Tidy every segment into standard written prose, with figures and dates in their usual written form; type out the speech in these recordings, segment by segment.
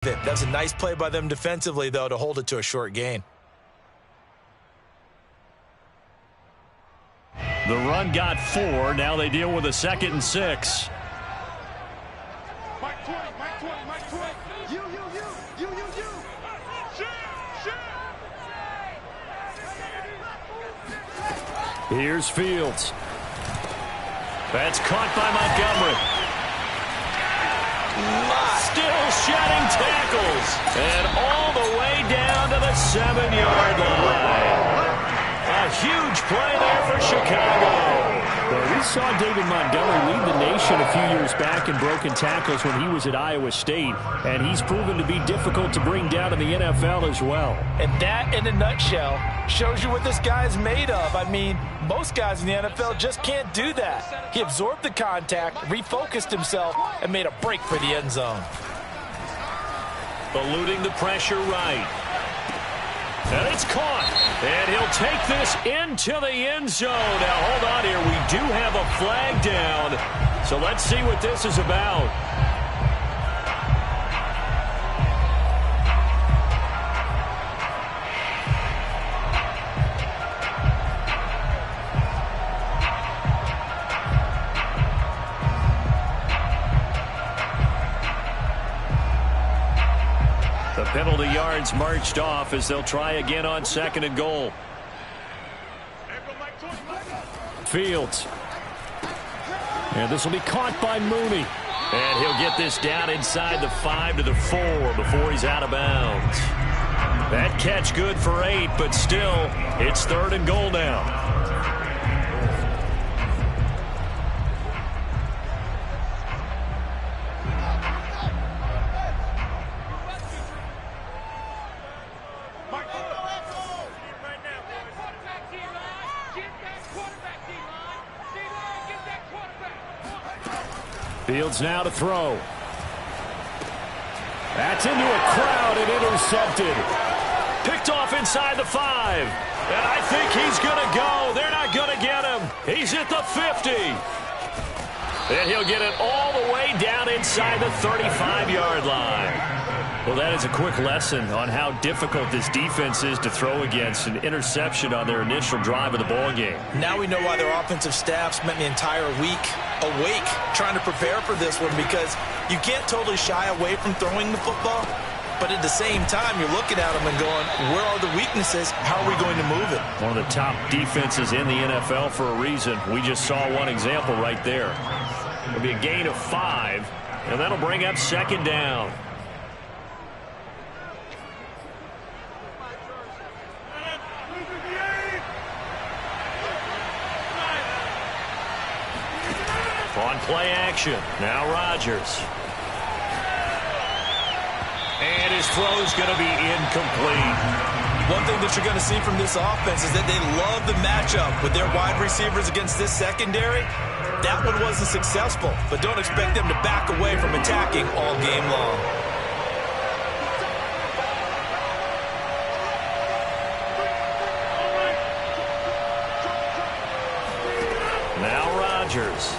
That's a nice play by them defensively, though, to hold it to a short gain. The run got 4. Now they deal with a 2nd and 6. Here's Fields. That's caught by Montgomery. Still shedding tackles. And all the way down to the 7-yard line. A huge play there for Chicago. Well, we saw David Montgomery lead the nation a few years back in broken tackles when he was at Iowa State, and he's proven to be difficult to bring down in the NFL as well. And that, in a nutshell, shows you what this guy is made of. I mean, most guys in the NFL just can't do that. He absorbed the contact, refocused himself, and made a break for the end zone. Eluding the pressure right. And it's caught. And he'll take this into the end zone. Now, hold on here. We do have a flag down. So let's see what this is about. The penalty yards marched off as they'll try again on 2nd and goal. Fields. And this will be caught by Mooney. And he'll get this down inside the 5 to the 4 before he's out of bounds. That catch good for 8, but still, it's 3rd and goal now. Fields now to throw. That's into a crowd and intercepted. Picked off inside the 5. And I think he's going to go. They're not going to get him. He's at the 50. And he'll get it all the way down inside the 35-yard line. Well, that is a quick lesson on how difficult this defense is to throw against. An interception on their initial drive of the ballgame. Now we know why their offensive staff spent the entire week awake trying to prepare for this one, because you can't totally shy away from throwing the football, but at the same time you're looking at them and going, where are the weaknesses? How are we going to move it? One of the top defenses in the NFL for a reason. We just saw one example right there. It'll be a gain of 5, and that'll bring up 2nd down. On play action. Now Rodgers. And his throw's going to be incomplete. One thing that you're going to see from this offense is that they love the matchup with their wide receivers against this secondary. That one wasn't successful, but don't expect them to back away from attacking all game long. Now Rodgers.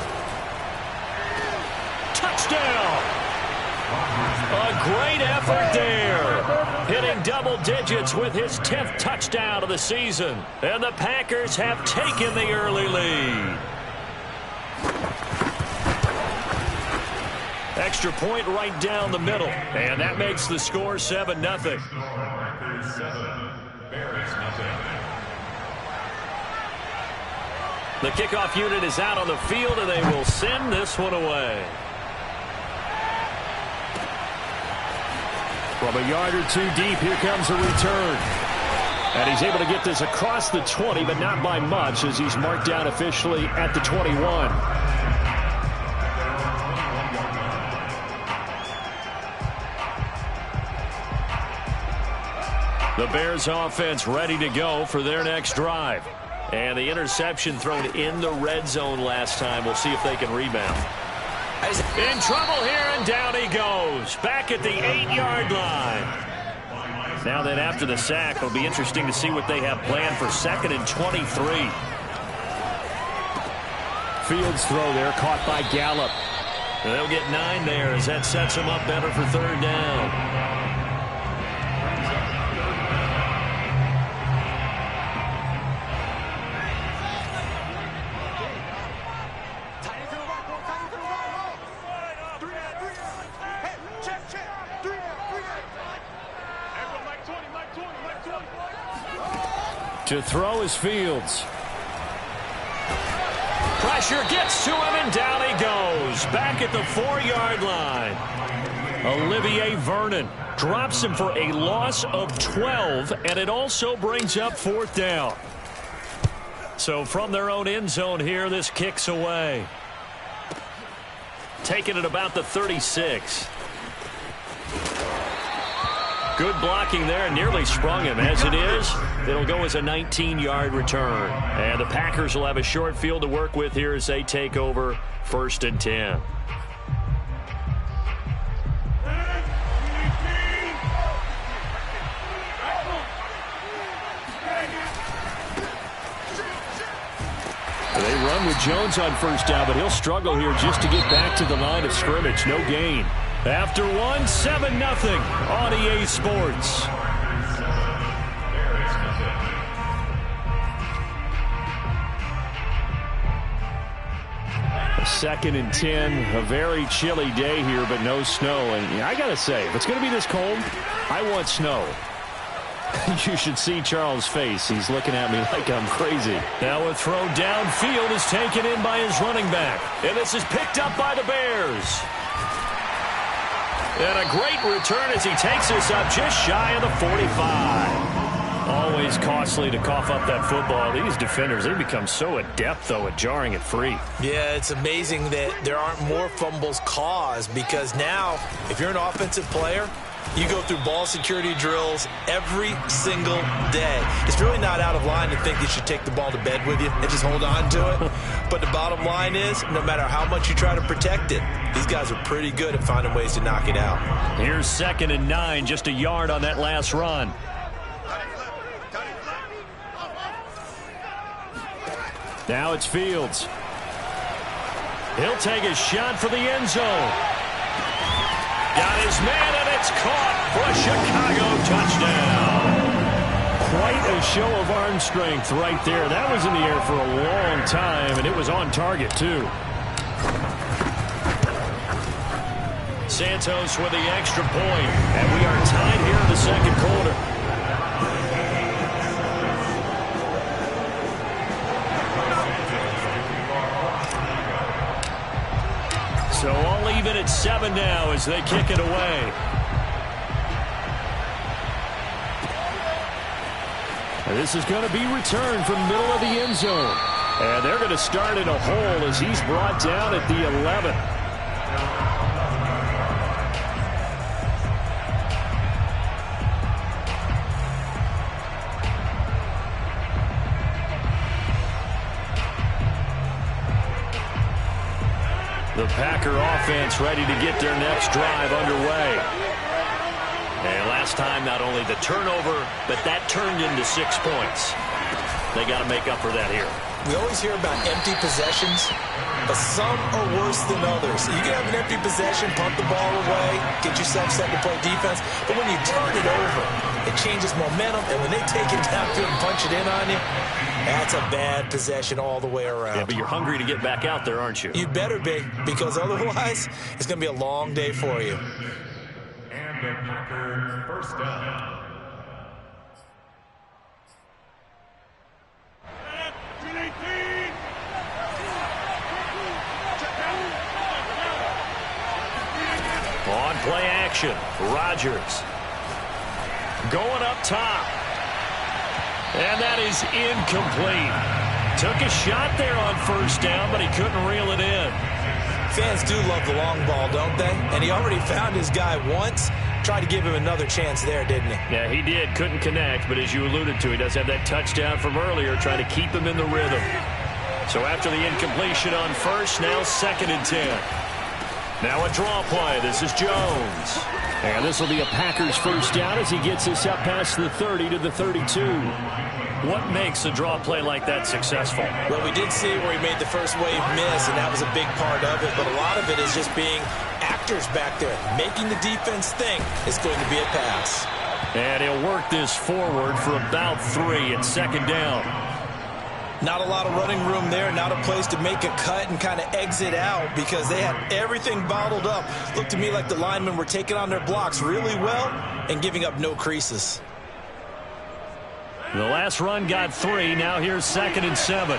Touchdown! A great effort there. Hitting double digits with his 10th touchdown of the season. And the Packers have taken the early lead. Extra point right down the middle. And that makes the score 7-0. The kickoff unit is out on the field, and they will send this one away. From a yard or 2 deep, here comes a return. And he's able to get this across the 20, but not by much, as he's marked down officially at the 21. The Bears offense ready to go for their next drive. And the interception thrown in the red zone last time. We'll see if they can rebound. In trouble here, and down he goes. Back at the 8-yard line. Now then, after the sack, it'll be interesting to see what they have planned for 2nd and 23. Fields throw there, caught by Gallup. They'll get 9 there as that sets them up better for third down. To throw is Fields. Pressure gets to him, and down he goes. Back at the 4-yard line. Olivier Vernon drops him for a loss of 12, and it also brings up 4th down. So from their own end zone here, this kicks away. Taking it about the 36. Good blocking there, and nearly sprung him. As it is, it'll go as a 19-yard return. And the Packers will have a short field to work with here as they take over 1st and 10. They run with Jones on 1st down, but he'll struggle here just to get back to the line of scrimmage. No gain. After 1, 7-0 on EA Sports. A 2nd and 10, a very chilly day here, but no snow. And I got to say, if it's going to be this cold, I want snow. You should see Charles' face. He's looking at me like I'm crazy. Now a throw downfield is taken in by his running back. And this is picked up by the Bears. And a great return as he takes us up just shy of the 45. Always costly to cough up that football. These defenders, they become so adept, though, at jarring it free. Yeah, it's amazing that there aren't more fumbles caused, because now, if you're an offensive player, you go through ball security drills every single day. It's really not out of line to think you should take the ball to bed with you and just hold on to it. But the bottom line is, no matter how much you try to protect it, these guys are pretty good at finding ways to knock it out. Here's 2nd and 9, just a yard on that last run. Now it's Fields. He'll take a shot for the end zone. Got his man, and it's caught for a Chicago touchdown. Quite a show of arm strength right there. That was in the air for a long time, and it was on target, too. Santos with the extra point, and we are tied here in the 2nd quarter. So all even at 7 now as they kick it away. And this is going to be returned from middle of the end zone. And they're going to start in a hole as he's brought down at the 11. The Packer offense ready to get their next drive underway. And last time, not only the turnover, but that turned into 6 points. They got to make up for that here. We always hear about empty possessions, but some are worse than others. You can have an empty possession, punt the ball away, get yourself set to play defense, but when you turn it over, it changes momentum, and when they take it downfield and punch it in on you, that's a bad possession all the way around. Yeah, but you're hungry to get back out there, aren't you? You better be, because otherwise, it's going to be a long day for you. And the Packers' 1st down. On play action, Rodgers going up top. And that is incomplete. Took a shot there on 1st down, but he couldn't reel it in. Fans do love the long ball, don't they? And he already found his guy once. Tried to give him another chance there, didn't he? Yeah, he did. Couldn't connect, but as you alluded to, he does have that touchdown from earlier, trying to keep him in the rhythm. So after the incompletion on 1st, now 2nd and 10. Now a draw play. This is Jones. And this will be a Packers first down as he gets us up past the 30 to the 32. What makes a draw play like that successful? Well, we did see where he made the first wave miss, and that was a big part of it. But a lot of it is just being actors back there, making the defense think it's going to be a pass. And he'll work this forward for about 3 at second down. Not a lot of running room there, not a place to make a cut and kind of exit out because they had everything bottled up. Looked to me like the linemen were taking on their blocks really well and giving up no creases. The last run got 3. Now here's 2nd and 7.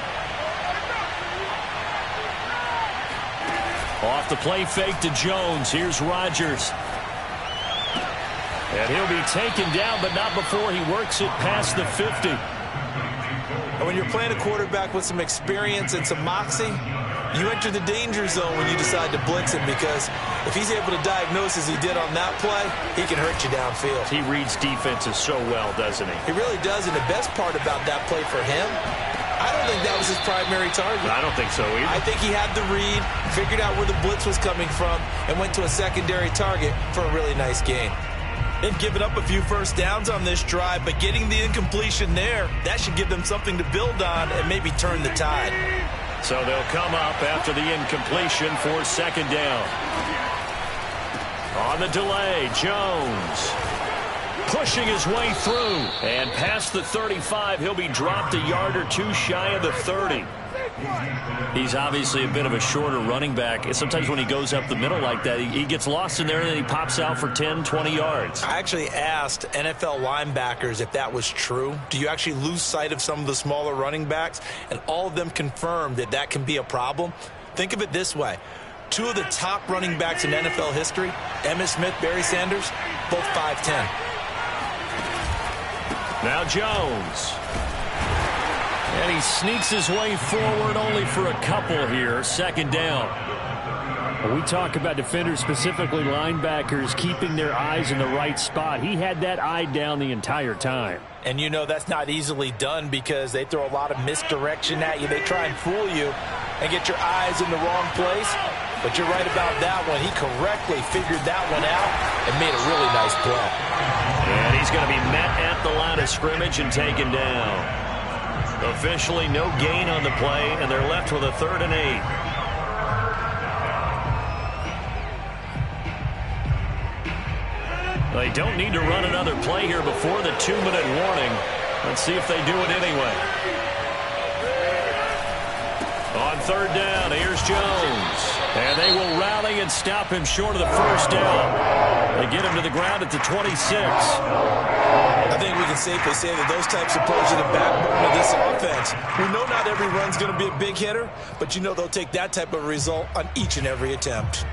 Off the play fake to Jones. Here's Rodgers. And he'll be taken down, but not before he works it past the 50. When you're playing a quarterback with some experience and some moxie, you enter the danger zone when you decide to blitz him because if he's able to diagnose as he did on that play, he can hurt you downfield. He reads defenses so well, doesn't he? He really does, and the best part about that play for him, I don't think that was his primary target. I don't think so either. I think he had the read, figured out where the blitz was coming from, and went to a secondary target for a really nice game. They've given up a few first downs on this drive, but getting the incompletion there, that should give them something to build on and maybe turn the tide. So they'll come up after the incompletion for 2nd down. On the delay, Jones pushing his way through. And past the 35, he'll be dropped a yard or 2 shy of the 30. He's obviously a bit of a shorter running back. Sometimes when he goes up the middle like that, he gets lost in there and then he pops out for 10, 20 yards. I actually asked NFL linebackers if that was true. Do you actually lose sight of some of the smaller running backs? And all of them confirmed that that can be a problem. Think of it this way. 2 of the top running backs in NFL history, Emmitt Smith, Barry Sanders, both 5'10". Now Jones. And he sneaks his way forward only for a couple here. 2nd down. When we talk about defenders, specifically linebackers, keeping their eyes in the right spot. He had that eye down the entire time. And you know that's not easily done because they throw a lot of misdirection at you. They try and fool you and get your eyes in the wrong place. But you're right about that one. He correctly figured that one out and made a really nice play. And he's going to be met at the line of scrimmage and taken down. Officially no gain on the play, and they're left with a 3rd and 8. They don't need to run another play here before the 2-minute warning. Let's see if they do it anyway. On 3rd down, here's Jones. And they will rally and stop him short of the first down. They get him to the ground at the 26. I think we can safely say that those types of plays are the backbone of this offense. We know not every run's going to be a big hitter, but you know they'll take that type of result on each and every attempt.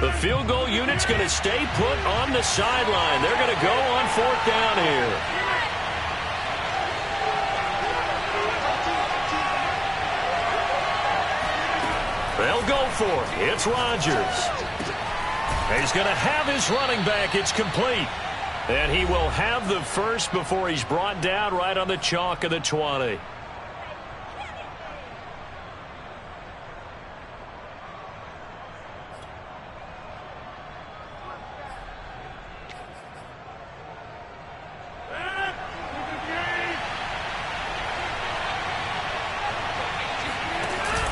The field goal unit's going to stay put on the sideline. They're going to go on 4th down here. They'll go for it. It's Rodgers. He's going to have his running back. It's complete. And he will have the first before he's brought down right on the chalk of the 20.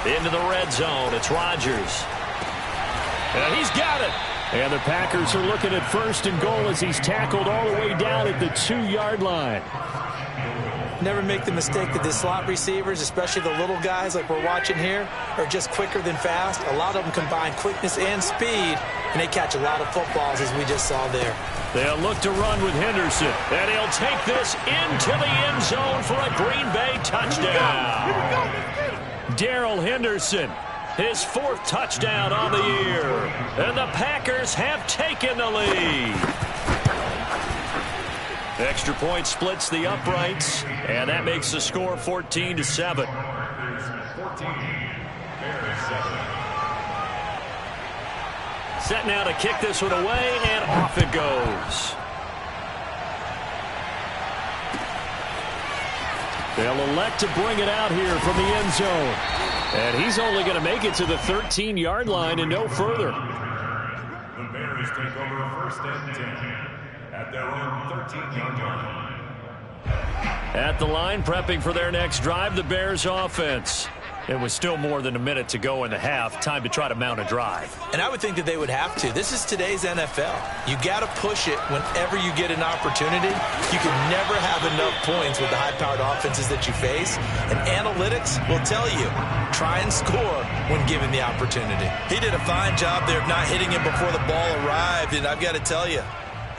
Into the red zone. It's Rodgers. And he's got it. And the Packers are looking at 1st and goal as he's tackled all the way down at the 2-yard line. Never make the mistake that the slot receivers, especially the little guys like we're watching here, are just quicker than fast. A lot of them combine quickness and speed, and they catch a lot of footballs, as we just saw there. They'll look to run with Henderson, and he'll take this into the end zone for a Green Bay touchdown. Darrell Henderson, his 4th touchdown on the year, and the Packers have taken the lead. Extra point splits the uprights, and that makes the score 14-7. Set now to kick this one away, and off it goes. They'll elect to bring it out here from the end zone. And he's only going to make it to the 13-yard line and no further. The Bears take over 1st and 10 at their own 13-yard line. At the line, prepping for their next drive, the Bears offense. It was still more than a minute to go in the half. Time to try to mount a drive. And I would think that they would have to. This is today's NFL. You got to push it whenever you get an opportunity. You can never have enough points with the high-powered offenses that you face. And analytics will tell you, try and score when given the opportunity. He did a fine job there of not hitting it before the ball arrived. And I've got to tell you,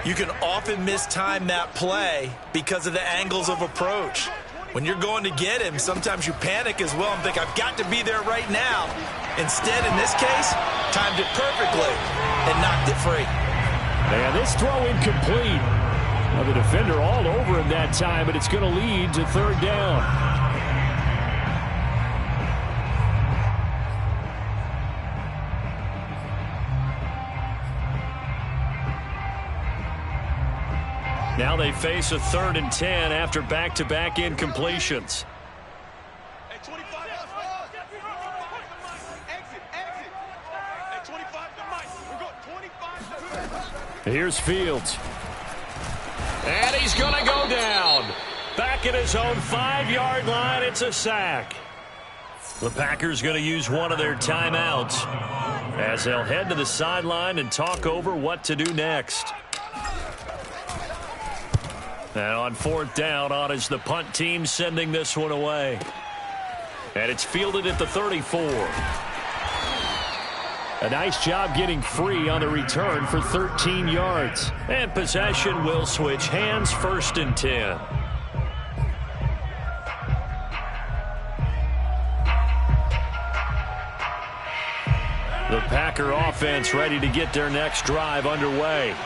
you can often mistime that play because of the angles of approach. When you're going to get him, sometimes you panic as well and think, I've got to be there right now. Instead, in this case, timed it perfectly and knocked it free. And this throw incomplete. Well, the defender all over him that time, but it's going to lead to 3rd down. Now they face a 3rd and 10 after back-to-back incompletions. Here's Fields. And he's going to go down. Back at his own 5-yard line, it's a sack. The Packers going to use one of their timeouts as they'll head to the sideline and talk over what to do next. And on 4th down, on is the punt team sending this one away. And it's fielded at the 34. A nice job getting free on the return for 13 yards. And possession will switch hands, 1st and 10. The Packer offense ready to get their next drive underway.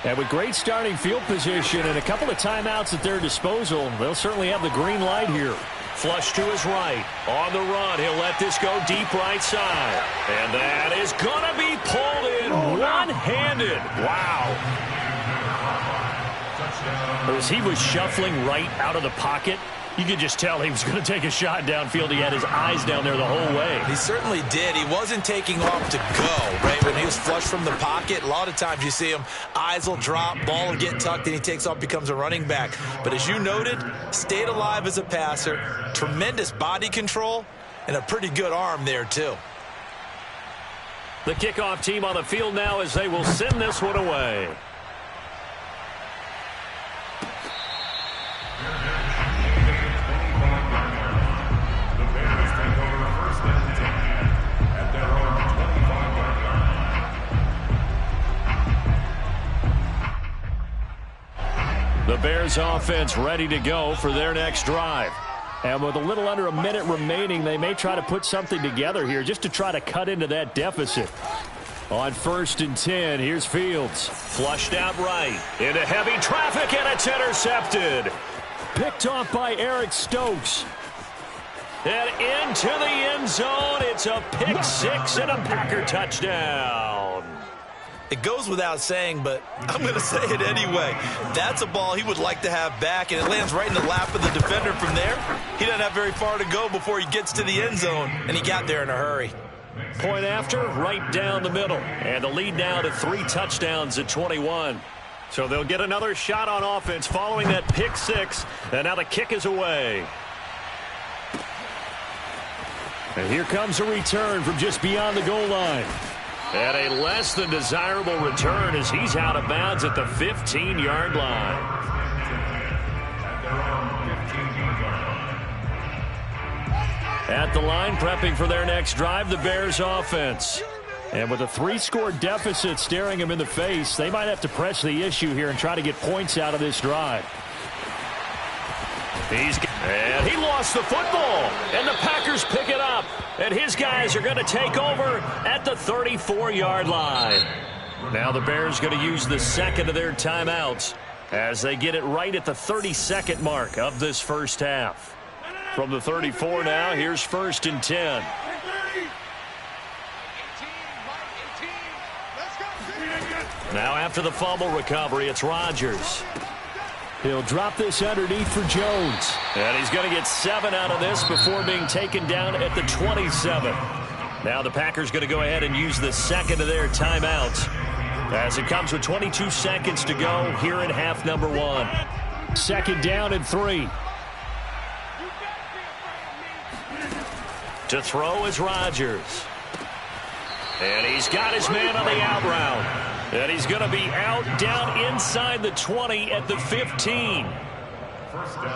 And with great starting field position and a couple of timeouts at their disposal, they'll certainly have the green light here. Flush to his right. On the run, he'll let this go deep right side. And that is going to be pulled in one-handed. Wow. As he was shuffling right out of the pocket, you could just tell he was going to take a shot downfield. He had his eyes down there the whole way. He certainly did. He wasn't taking off to go, right? When he was flush from the pocket, a lot of times you see him, eyes will drop, ball will get tucked, and he takes off, becomes a running back. But as you noted, stayed alive as a passer, tremendous body control, and a pretty good arm there, too. The kickoff team on the field now as they will send this one away. The Bears offense ready to go for their next drive. And with a little under a minute remaining, they may try to put something together here just to try to cut into that deficit. On 1st and 10, here's Fields. Flushed out right. Into heavy traffic, and it's intercepted. Picked off by Eric Stokes. And into the end zone, it's a pick six and a Packer touchdown. It goes without saying, but I'm going to say it anyway. That's a ball he would like to have back, and it lands right in the lap of the defender from there. He doesn't have very far to go before he gets to the end zone, and he got there in a hurry. Point after, right down the middle. And the lead now to 3 touchdowns at 21. So they'll get another shot on offense following that pick six, and now the kick is away. And here comes a return from just beyond the goal line. And a less than desirable return as he's out of bounds at the 15-yard line. At the line, prepping for their next drive, the Bears offense. And with a 3-score deficit staring them in the face, they might have to press the issue here and try to get points out of this drive. And he lost the football, and the Packers pick it up. And his guys are going to take over at the 34-yard line. Now the Bears going to use the second of their timeouts as they get it right at the 32nd mark of this first half. From the 34 now, here's 1st and 10. Now after the fumble recovery, it's Rodgers. He'll drop this underneath for Jones. And he's going to get 7 out of this before being taken down at the 27. Now the Packers going to go ahead and use the second of their timeouts as it comes with 22 seconds to go here in half number 1. 2nd down and 3. To throw is Rodgers. And he's got his man on the out route. And he's going to be out down inside the 20 at the 15.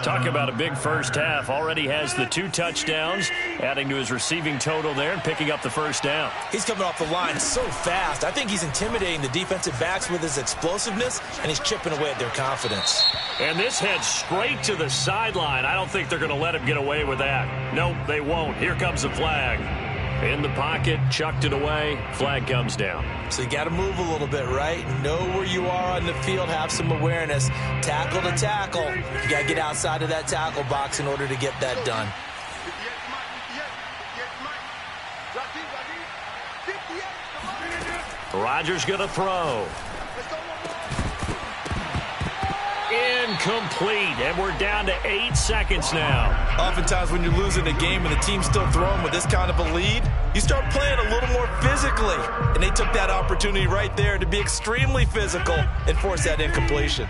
Talk about a big first half. Already has the 2 touchdowns, adding to his receiving total there and picking up the first down. He's coming off the line so fast. I think he's intimidating the defensive backs with his explosiveness, and he's chipping away at their confidence. And this heads straight to the sideline. I don't think they're going to let him get away with that. Nope, they won't. Here comes the flag. In the pocket, chucked it away, flag comes down. So you got to move a little bit, right? Know where you are on the field, have some awareness. Tackle to tackle. You got to get outside of that tackle box in order to get that done. Rodgers going to throw. Incomplete, and we're down to 8 seconds now. Oftentimes when you're losing a game and the team's still throwing with this kind of a lead, you start playing a little more physically. And they took that opportunity right there to be extremely physical and force that incompletion.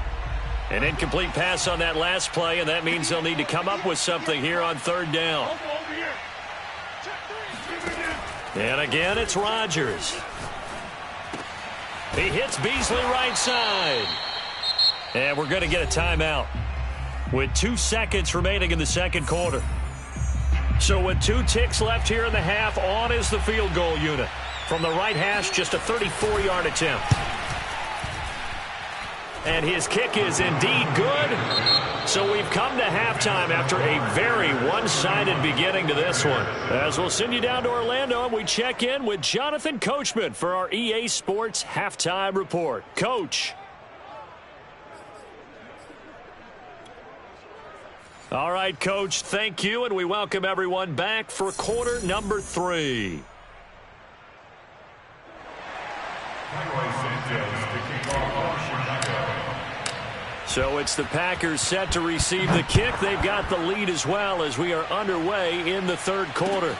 An incomplete pass on that last play, and that means they'll need to come up with something here on 3rd down. And again, it's Rodgers. He hits Beasley right side. And we're going to get a timeout with 2 seconds remaining in the second quarter. So with 2 ticks left here in the half, on is the field goal unit. From the right hash, just a 34-yard attempt. And his kick is indeed good. So we've come to halftime after a very one-sided beginning to this one. As we'll send you down to Orlando, and we check in with Jonathan Coachman for our EA Sports Halftime Report. Coach. All right, Coach, thank you, and we welcome everyone back for quarter number 3. So it's the Packers set to receive the kick. They've got the lead as well as we are underway in the 3rd quarter.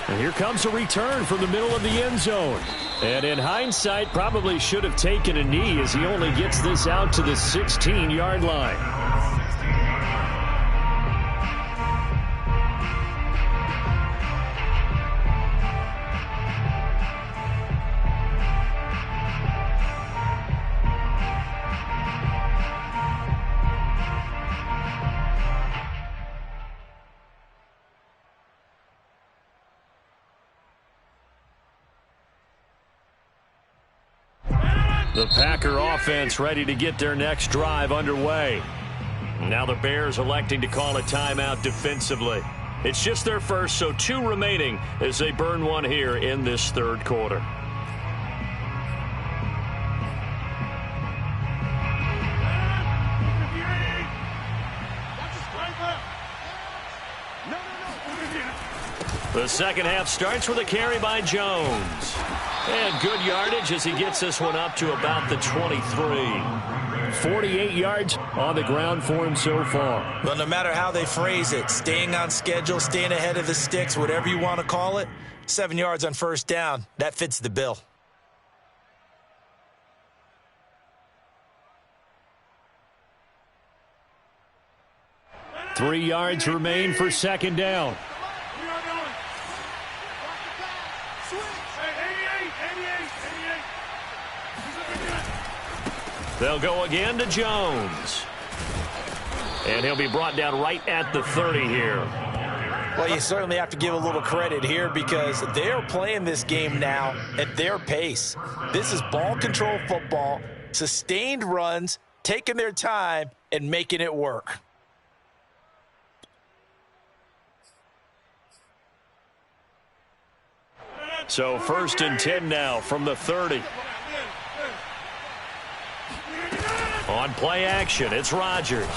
And here comes a return from the middle of the end zone. And in hindsight, probably should have taken a knee as he only gets this out to the 16-yard line. The Packer offense ready to get their next drive underway. Now the Bears electing to call a timeout defensively. It's just their first, so 2 remaining as they burn one here in this 3rd quarter. The second half starts with a carry by Jones. And good yardage as he gets this one up to about the 23. 48 yards on the ground for him so far. But no matter how they phrase it, staying on schedule, staying ahead of the sticks, whatever you want to call it, 7 yards on 1st down, that fits the bill. Three yards remain for 2nd down. They'll go again to Jones. And he'll be brought down right at the 30 here. Well, you certainly have to give a little credit here because they're playing this game now at their pace. This is ball control football, sustained runs, taking their time, and making it work. So 1st and 10 now from the 30. On play action, it's Rodgers.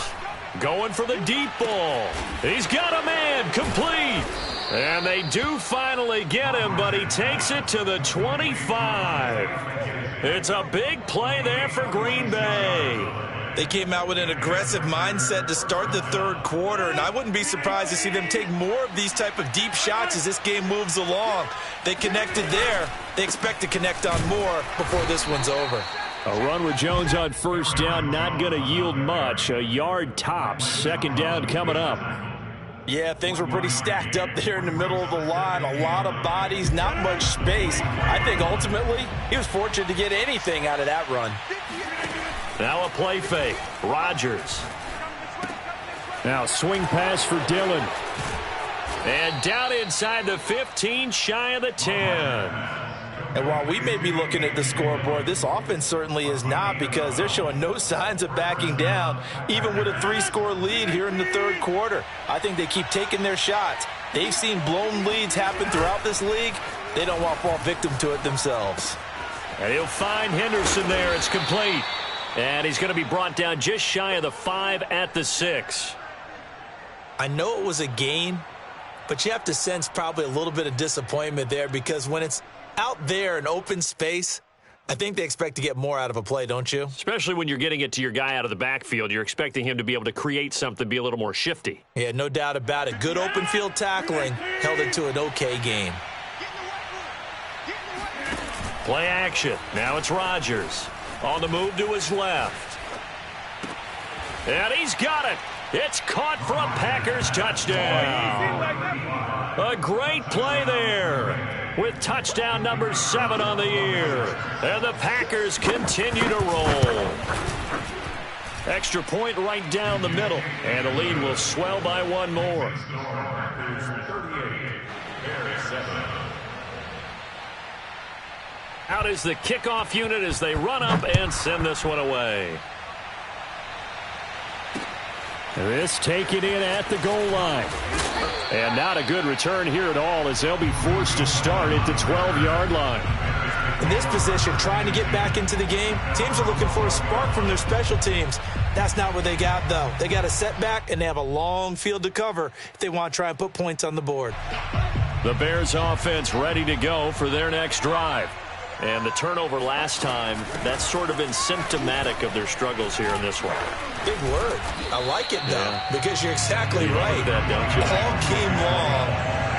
Going for the deep ball. He's got a man, complete. And they do finally get him, but he takes it to the 25. It's a big play there for Green Bay. They came out with an aggressive mindset to start the third quarter, and I wouldn't be surprised to see them take more of these type of deep shots as this game moves along. They connected there. They expect to connect on more before this one's over. A run with Jones on 1st down, not going to yield much. A yard tops. 2nd down coming up. Yeah, things were pretty stacked up there in the middle of the line. A lot of bodies, not much space. I think ultimately he was fortunate to get anything out of that run. Now a play fake. Rodgers. Now swing pass for Dillon. And down inside the 15, shy of the 10. And while we may be looking at the scoreboard, this offense certainly is not because they're showing no signs of backing down, even with a 3-score lead here in the third quarter. I think they keep taking their shots. They've seen blown leads happen throughout this league. They don't want to fall victim to it themselves. And he'll find Henderson there. It's complete. And he's going to be brought down just shy of the 5 at the 6. I know it was a gain, but you have to sense probably a little bit of disappointment there because when it's out there in open space, I think they expect to get more out of a play, don't you? Especially when you're getting it to your guy out of the backfield. You're expecting him to be able to create something, be a little more shifty. Yeah, no doubt about it. Good open field tackling held it to an okay game. Play action. Now it's Rodgers. On the move to his left. And he's got it. It's caught for a Packers touchdown. A great play there with touchdown number 7 on the year. And the Packers continue to roll. Extra point right down the middle. And the lead will swell by 1 more. Out is the kickoff unit as they run up and send this one away. This taken in at the goal line. And not a good return here at all as they'll be forced to start at the 12-yard line. In this position, trying to get back into the game, teams are looking for a spark from their special teams. That's not what they got, though. They got a setback, and they have a long field to cover if they want to try and put points on the board. The Bears offense ready to go for their next drive. And the turnover last time, that's sort of been symptomatic of their struggles here in this one. Big word. I like it, though, because you're exactly right. That, don't you? All game long,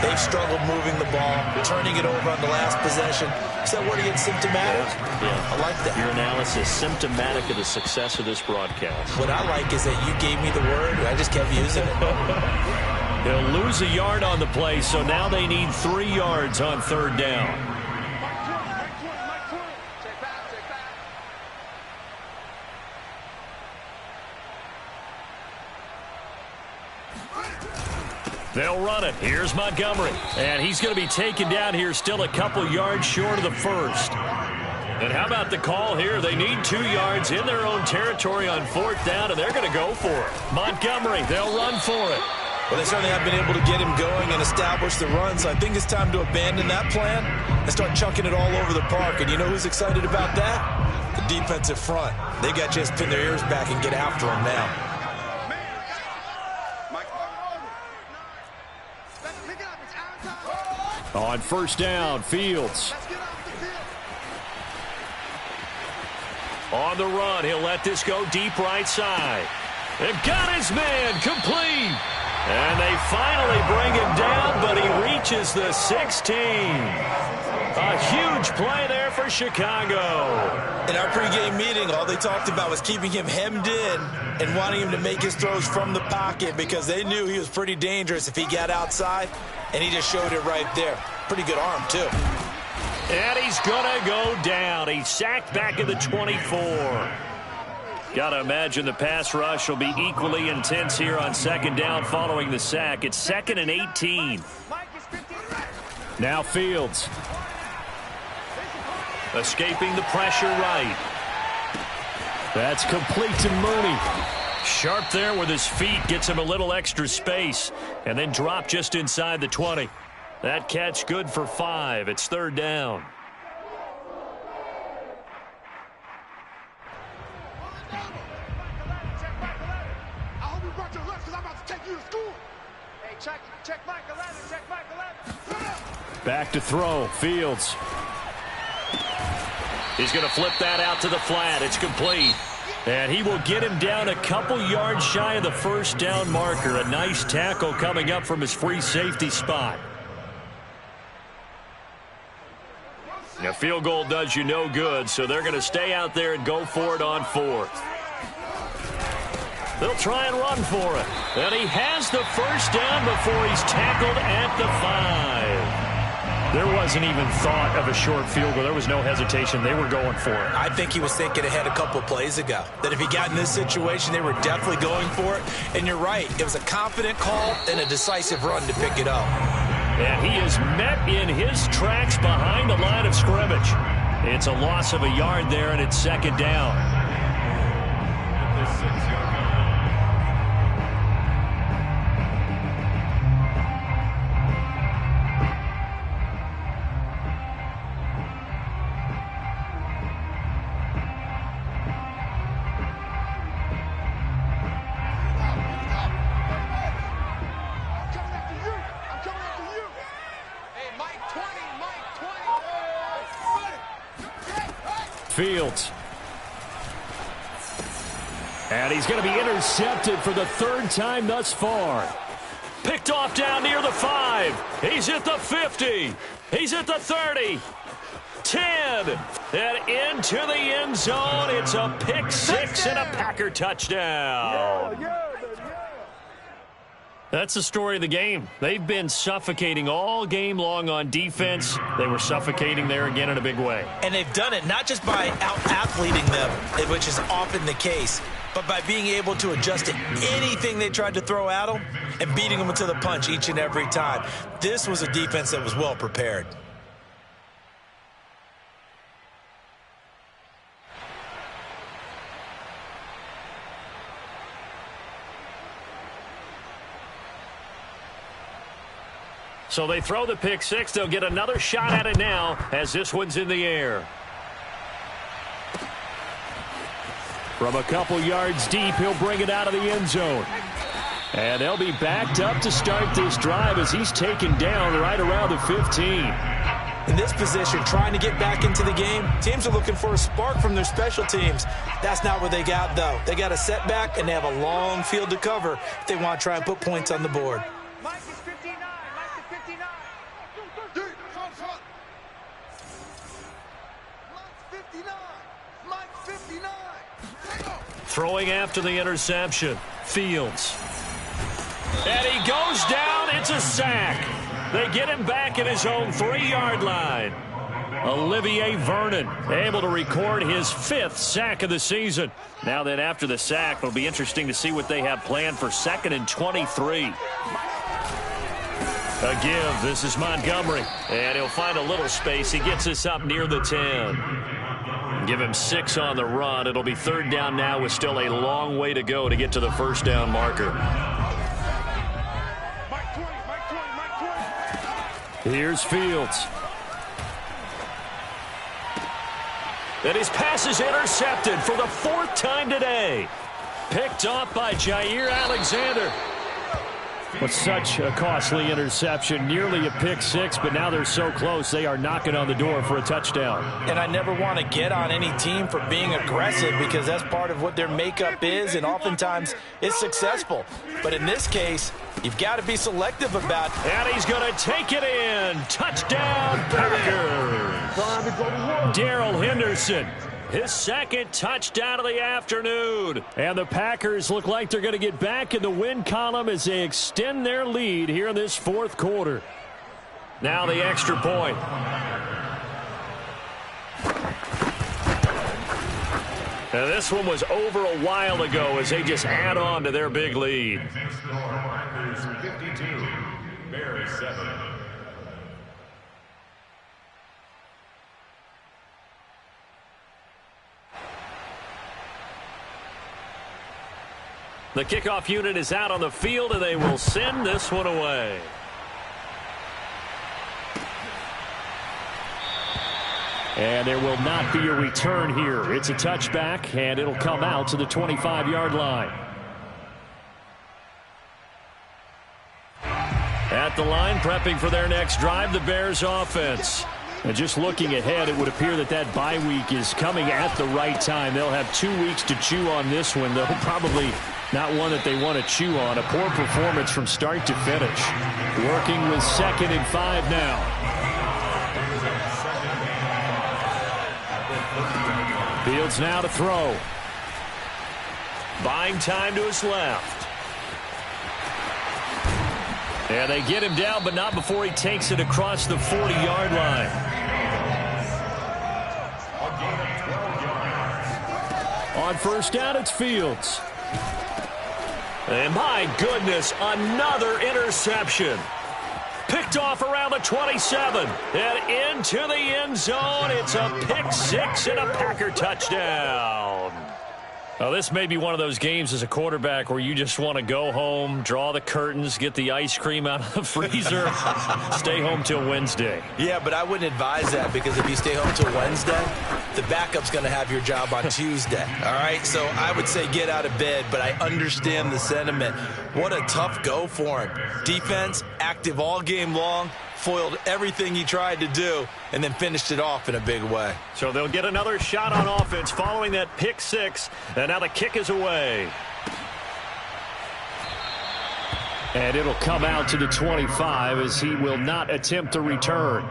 they've struggled moving the ball, turning it over on the last possession. Is that word again, symptomatic? Yeah. I like that. Your analysis, symptomatic of the success of this broadcast. What I like is that you gave me the word, and I just kept using it. They'll lose a yard on the play, so now they need 3 yards on 3rd down. They'll run it. Here's Montgomery. And he's going to be taken down here still a couple yards short of the 1st. And how about the call here? They need 2 yards in their own territory on 4th down, and they're going to go for it. Montgomery, they'll run for it. Well, they certainly have been able to get him going and establish the run, so I think it's time to abandon that plan and start chucking it all over the park. And you know who's excited about that? The defensive front. They got to just pin their ears back and get after him now. On 1st down, Fields. On the run, he'll let this go deep right side. They've got his man, complete. And they finally bring him down, but he reaches the 16. A huge play there for Chicago. In our pregame meeting, all they talked about was keeping him hemmed in and wanting him to make his throws from the pocket because they knew he was pretty dangerous if he got outside, and he just showed it right there. Pretty good arm, too. And he's going to go down. He's sacked back at the 24. Got to imagine the pass rush will be equally intense here on second down following the sack. It's 2nd and 18. Now Fields. Escaping the pressure right. That's complete to Mooney. Sharp there with his feet. Gets him a little extra space. And then drop just inside the 20. That catch good for 5. It's 3rd down. Back to throw. Fields. He's going to flip that out to the flat. It's complete. And he will get him down a couple yards shy of the first down marker. A nice tackle coming up from his free safety spot. A field goal does you no good, so they're going to stay out there and go for it on 4th. They'll try and run for it. And he has the first down before he's tackled at the 5. There wasn't even thought of a short field goal. There was no hesitation. They were going for it. I think he was thinking ahead a couple plays ago, that if he got in this situation, they were definitely going for it. And you're right. It was a confident call and a decisive run to pick it up. And he is met in his tracks behind the line of scrimmage. It's a loss of a yard there, and it's 2nd down. Fields. And he's going to be intercepted for the 3rd time thus far. Picked off down near the 5. He's at the 50. He's at the 30. 10. And into the end zone. It's a pick 6 and a Packer touchdown. That's the story of the game. They've been suffocating all game long on defense. They were suffocating there again in a big way. And they've done it not just by out-athleting them, which is often the case, but by being able to adjust to anything they tried to throw at them and beating them to the punch each and every time. This was a defense that was well prepared. So they throw the pick 6. They'll get another shot at it now as this one's in the air. From a couple yards deep, he'll bring it out of the end zone. And they'll be backed up to start this drive as he's taken down right around the 15. In this position, trying to get back into the game, teams are looking for a spark from their special teams. That's not what they got, though. They got a setback, and they have a long field to cover if they want to try and put points on the board. Throwing after the interception. Fields. And he goes down. It's a sack. They get him back at his own 3-yard line. Olivier Vernon able to record his 5th sack of the season. Now then, after the sack, it'll be interesting to see what they have planned for 2nd and 23. A give. This is Montgomery. And he'll find a little space. He gets us up near the 10. Give him 6 on the run. It'll be 3rd down now with still a long way to go to get to the first down marker. Here's Fields. And his pass is intercepted for the 4th time today. Picked off by Jair Alexander. With such a costly interception, nearly a pick 6, but now they're so close they are knocking on the door for a touchdown. And I never want to get on any team for being aggressive because that's part of what their makeup is, and oftentimes it's successful. But in this case, you've got to be selective about it. And he's going to take it in. Touchdown, Packers. Darrell Henderson. His 2nd touchdown of the afternoon. And the Packers look like they're going to get back in the win column as they extend their lead here in this 4th quarter. Now the extra point. And this one was over a while ago as they just add on to their big lead. Packers 52, Bears 7. The kickoff unit is out on the field, and they will send this one away. And there will not be a return here. It's a touchback, and it'll come out to the 25-yard line. At the line, prepping for their next drive, the Bears offense. And just looking ahead, it would appear that bye week is coming at the right time. They'll have 2 weeks to chew on this one, though probably not one that they want to chew on. A poor performance from start to finish. Working with 2nd and 5 now. Fields now to throw. Buying time to his left. And they get him down, but not before he takes it across the 40-yard line. On first down, it's Fields. And my goodness, another interception. Picked off around the 27. And into the end zone. It's a pick six and a Packer touchdown. Well, this may be one of those games as a quarterback where you just want to go home, draw the curtains, get the ice cream out of the freezer, stay home till Wednesday. Yeah, but I wouldn't advise that, because if you stay home till Wednesday, the backup's going to have your job on Tuesday. All right, so I would say get out of bed, but I understand the sentiment. What a tough go for him. Defense, active all game long, foiled everything he tried to do, and then finished it off in a big way. So they'll get another shot on offense following that pick six, and now the kick is away. And it'll come out to the 25 as he will not attempt to return.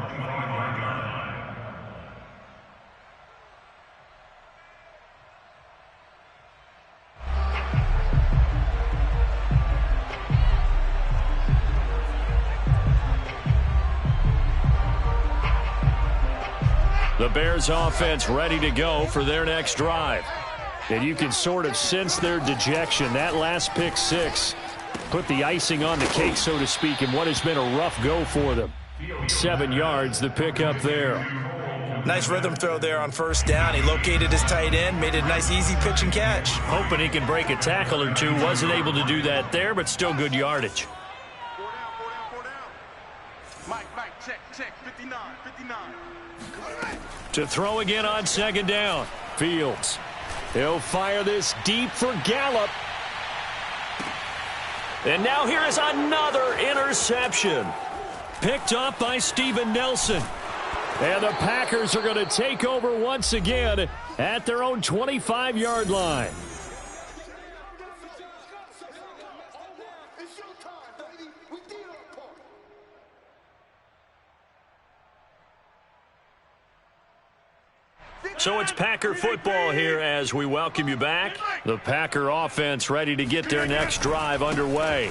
The Bears offense ready to go for their next drive. And you can sort of sense their dejection. That last pick six put the icing on the cake, so to speak, in what has been a rough go for them. 7 yards, the pickup there. Nice rhythm throw there on first down. He located his tight end, made it a nice easy pitch and catch. Hoping he can break a tackle or two. Wasn't able to do that there, but still good yardage. Mike, check, 59. To throw again on second down. Fields. He'll fire this deep for Gallup. And now here is another interception. Picked off by Steven Nelson. And the Packers are going to take over once again at their own 25-yard line. So it's Packer football here as we welcome you back. The Packer offense ready to get their next drive underway.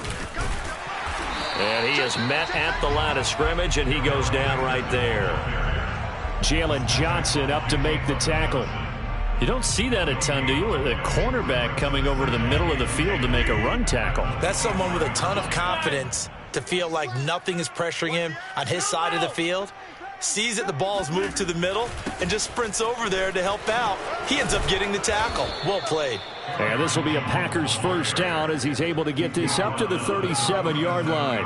And he is met at the line of scrimmage, and he goes down right there. Jalen Johnson up to make the tackle. You don't see that a ton, do you? A cornerback coming over to the middle of the field to make a run tackle. That's someone with a ton of confidence to feel like nothing is pressuring him on his side of the field. Sees that the ball's moved to the middle and just sprints over there to help out. He ends up getting the tackle. Well played. And this will be a Packers first down as he's able to get this up to the 37-yard line.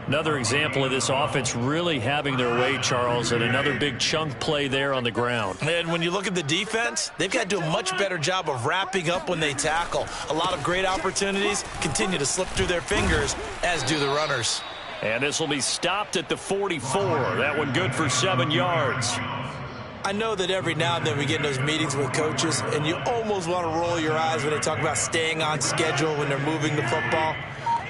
Another example of this offense really having their way, Charles, and another big chunk play there on the ground. And when you look at the defense, they've got to do a much better job of wrapping up when they tackle. A lot of great opportunities continue to slip through their fingers, as do the runners. And this will be stopped at the 44. That one good for 7 yards. I know that every now and then we get in those meetings with coaches, and you almost want to roll your eyes when they talk about staying on schedule when they're moving the football.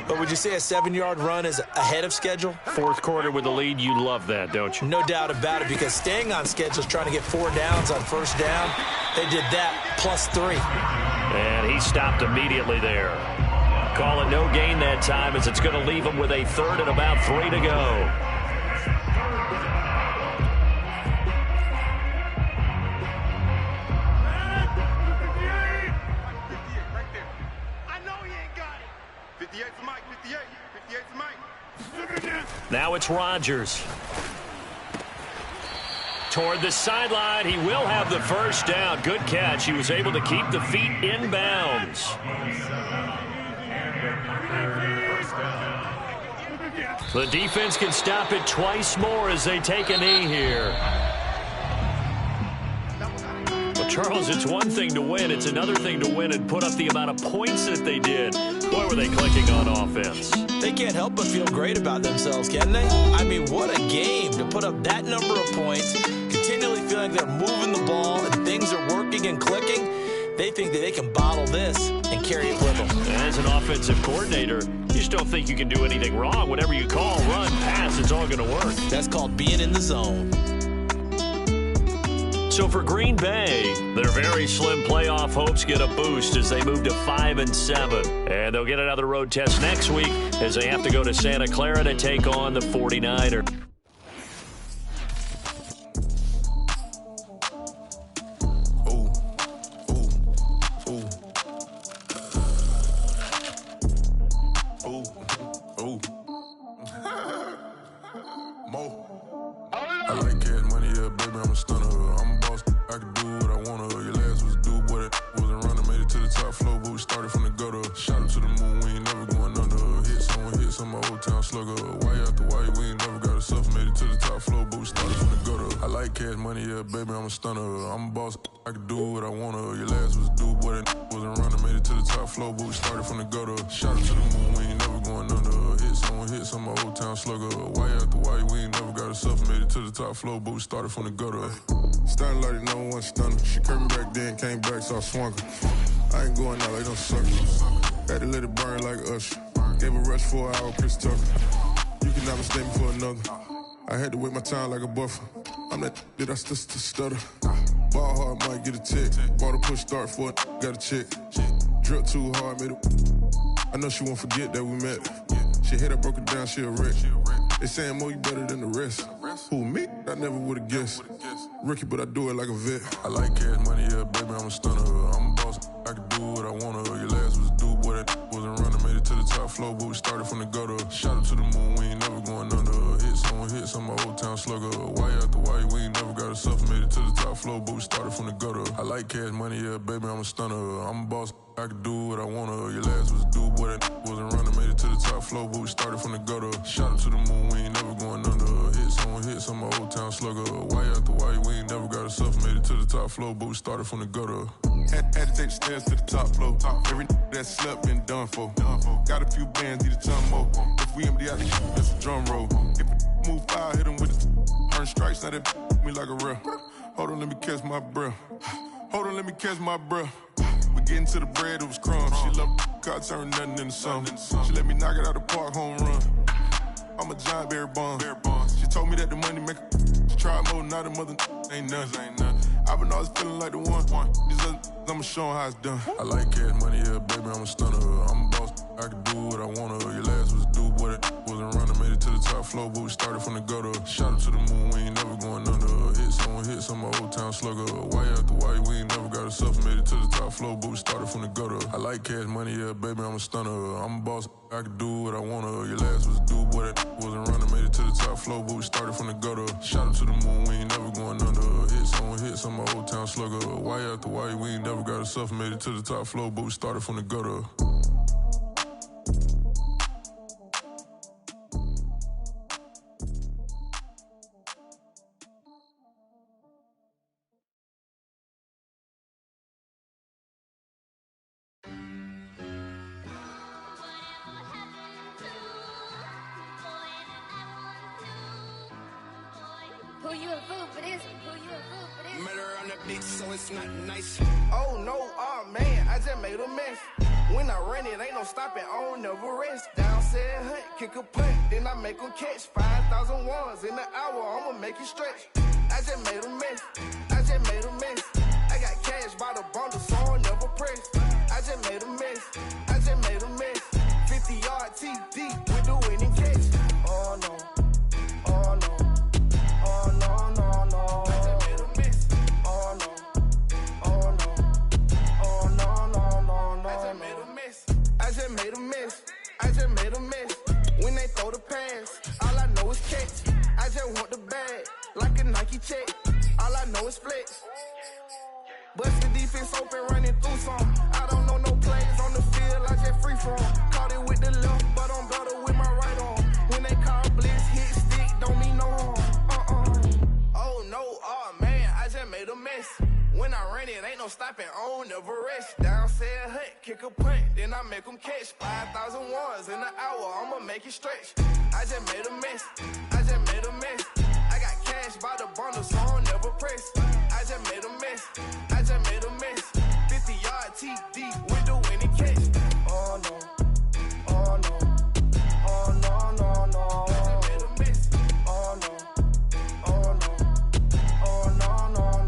But would you say a 7-yard run is ahead of schedule? Fourth quarter with the lead, you love that, don't you? No doubt about it, because staying on schedule is trying to get 4 downs on first down. They did that plus 3. And he stopped immediately there. Call it no gain that time, as it's going to leave him with a third and about 3 to go. 58 for Mike, 58. 58 for Mike. Now it's Rodgers. Toward the sideline, he will have the first down. Good catch. He was able to keep the feet in bounds. The defense can stop it twice more as they take a knee here. Well, Charles, it's one thing to win. It's another thing to win and put up the amount of points that they did. Boy, were they clicking on offense. They can't help but feel great about themselves, can they? I mean, what a game to put up that number of points, continually feeling they're moving the ball and things are working and clicking. They think that they can bottle this and carry it with them. As an offensive coordinator, you just don't think you can do anything wrong. Whatever you call, run, pass, it's all going to work. That's called being in the zone. So for Green Bay, their very slim playoff hopes get a boost as they move to 5-7. And they'll get another road test next week as they have to go to Santa Clara to take on the 49ers. I like cash money, yeah, baby, I'm a stunner. I'm a boss, I can do what I wanna. Your last was do, boy, that wasn't running. Made it to the top floor, but we started from the gutter. Shot up to the moon, we ain't never going under. Hit some old town slugger. Why after why, we ain't never got a suffer. Made it to the top floor, but we started from the gutter. I like cash money, yeah, baby, I'm a stunner. I'm a boss, I can do what I wanna. Your last was do, boy, that wasn't running. Made it to the top floor, but we started from the gutter. Shot up to the moon, we ain't never going under. Hit some old town slugger. Why after why, we ain't never got a suffer. Made it to the top floor, but we started from the gutter. Starting like no one stunner. She curved me back then, came back, so I swung her. I ain't going out like no sucker. Had to let it burn like Usher. Gave a rush for an hour, Chris Tucker. You can never stay me for another. I had to wait my time like a buffer. I'm that I still stutter. Ball hard, might get a tick. Bought a push start for it, got a chick. Drip too hard, made it. I know she won't forget that we met. She hit, I broke it down, she a wreck. They saying, Mo, you better than the rest. Who, me? I never would've guessed. Rookie, but I do it like a vet. I like cash money, yeah, baby, I'm a stunner. I'm a boss, I can do what I wanna. Your last was do, boy, that wasn't running. Made it to the top floor, but we started from the gutter. Shot up to the moon, we ain't never going under. Hit some old town slugger. Why after why, we ain't never got a suffer. Made it to the top floor, but we started from the gutter. I like cash money, yeah, baby, I'm a stunner. I'm a boss, I can do what I wanna. Your last was do, boy, that wasn't running. Made it to the top floor, but we started from the gutter. Shot up to the moon, we ain't never going under. Hit some old town slugger. Why after why, we ain't never got a suffer. Made it to the top floor, but we started from the gutter. Had to take the stairs to the top floor. Every that slept been done for. Got a few bands, need a ton more. If we empty out the that's a drum roll. If it move fire, hit him with it. Earn strikes, now that me like a real. Hold on, let me catch my breath. Hold on, let me catch my breath. We getting to the bread, it was crumbs. She love car, turn nothing into something. She let me knock it out the park, home run. I'm a giant bear bond. She told me that the money make she try more, not a mother ain't nothing. I've been always feeling like the one. These other I'ma show 'em how it's done. I like cash money, yeah, baby, I'm a stunner. I'm a boss, I can do what I wanna. Your last was do, boy, that wasn't running. Made it to the top floor, but we started from the gutter. Shot up to the moon, we ain't never going under. Hit some old town slugger. Why after why, we ain't never got a suffer. Made it to the top floor, but we started from the gutter. I like cash money, yeah, baby, I'm a stunner. I'm a boss, I can do what I wanna. Your last was do, boy, that wasn't running. Made it to the top floor, but we started from the gutter. Shot up to the moon, we ain't never going under. Hit some old town slugger. Why after why, we ain't never got a suffer. Made it to the top floor, but we started from the gutter. Who you a fool for this? Who you a fool for this? Murder on the beat, so it's not nice. Oh no, oh man, I just made a mess. When I run it, ain't no stopping, I don't never rest. Down said hunt, kick a punt, then I make them catch. 5,000 ones in the hour, I'ma make it stretch. I just made a mess, I just made a mess. I got cash by the bundle, so I'll never press. I just made a mess, I just made a mess. 50-yard TD with the winning catch. Oh no, oh no. Oh no, no, no. I just made a mess. Oh no. Oh no. Oh no, no, no, no. I just made a mess. I just made a mess. I a punt, then I make them catch 5,000 ones in an hour, I'ma make it stretch. I just made a mess, I just made a mess. I got cash by the bundle, so I don't never press. I just made a mess, I just